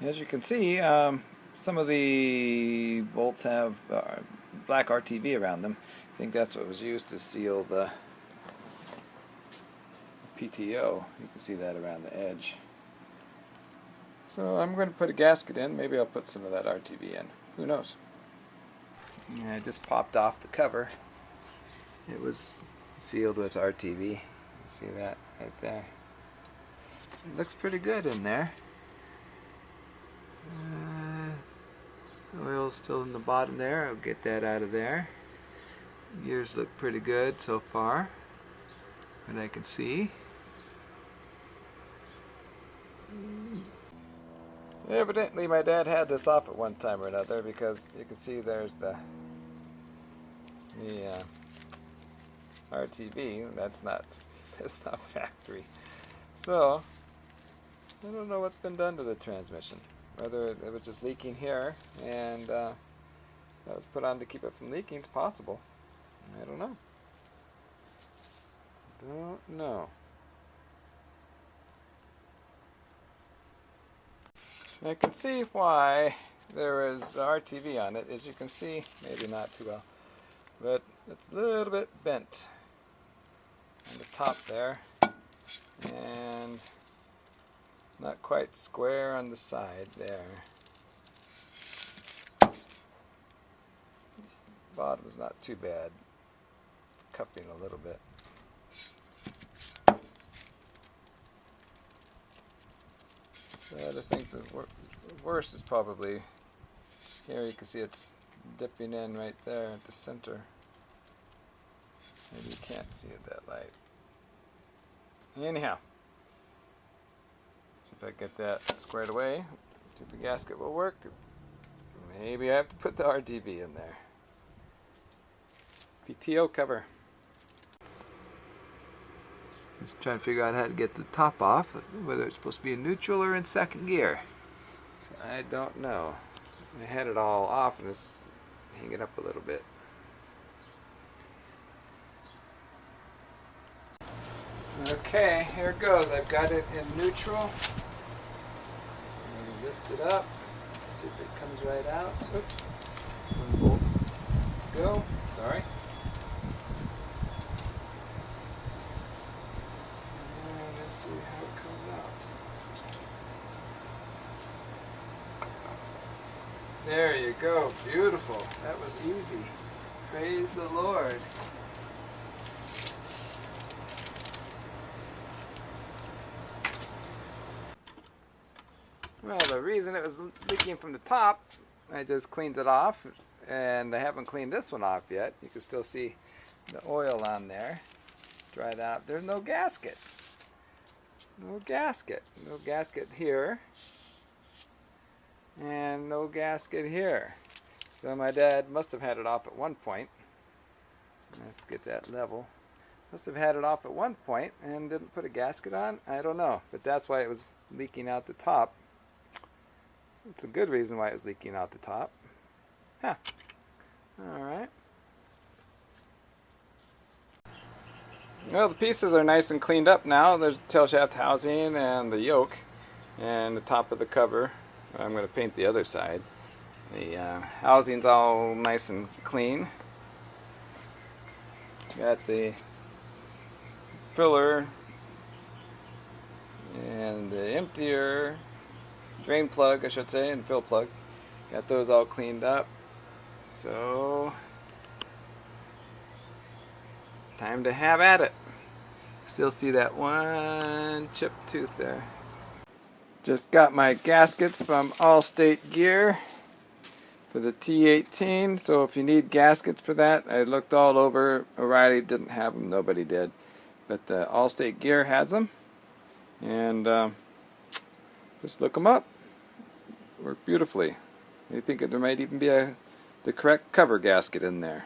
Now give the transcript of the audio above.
As you can see, some of the bolts have black RTV around them. I think that's what was used to seal the PTO. You can see that around the edge. So I'm going to put a gasket in. Maybe I'll put some of that RTV in. Who knows? Yeah, I just popped off the cover. It was sealed with RTV. You see that right there? It looks pretty good in there. Oil's still in the bottom there. I'll get that out of there. Gears look pretty good so far, what I can see. Evidently my dad had this off at one time or another, because you can see there's the RTV. That's not factory. So I don't know what's been done to the transmission. Whether it was just leaking here and that was put on to keep it from leaking. It's possible. I don't know. Don't know. I can see why there is RTV on it. As you can see, maybe not too well, but it's a little bit bent on the top there, and not quite square on the side there. Bottom is not too bad. It's cupping a little bit. But I think the worst is probably here. You can see it's dipping in right there at the center. Maybe you can't see it that light. Anyhow, so if I get that squared away, see if the gasket will work. Maybe I have to put the RTV in there. PTO cover. Just trying to figure out how to get the top off, whether it's supposed to be in neutral or in second gear. So I don't know. I had it all off and it's hanging up a little bit. Okay, here it goes. I've got it in neutral. I'm going to lift it up, see if it comes right out. Oops. One bolt to go. Sorry. And let's see how it comes out. There you go. Beautiful. That was easy. Praise the Lord. Well, the reason it was leaking from the top, I just cleaned it off, and I haven't cleaned this one off yet. You can still see the oil on there. Dried out. There's no gasket. No gasket. No gasket here. And no gasket here. So my dad must have had it off at one point. Let's get that level. Must have had it off at one point and didn't put a gasket on. I don't know, but that's why it was leaking out the top. It's a good reason why it was leaking out the top. Huh. Alright. Well, the pieces are nice and cleaned up now. There's the tail shaft housing and the yoke and the top of the cover. I'm going to paint the other side. The housing's all nice and clean. Got the filler and the emptier, drain plug I should say, and fill plug. Got those all cleaned up. So, time to have at it. Still see that one chipped tooth there. Just got my gaskets from Allstate Gear for the T18. So if you need gaskets for that, I looked all over. O'Reilly didn't have them. Nobody did. But the Allstate Gear has them. And just look them up. Work beautifully. I think there might even be the correct cover gasket in there.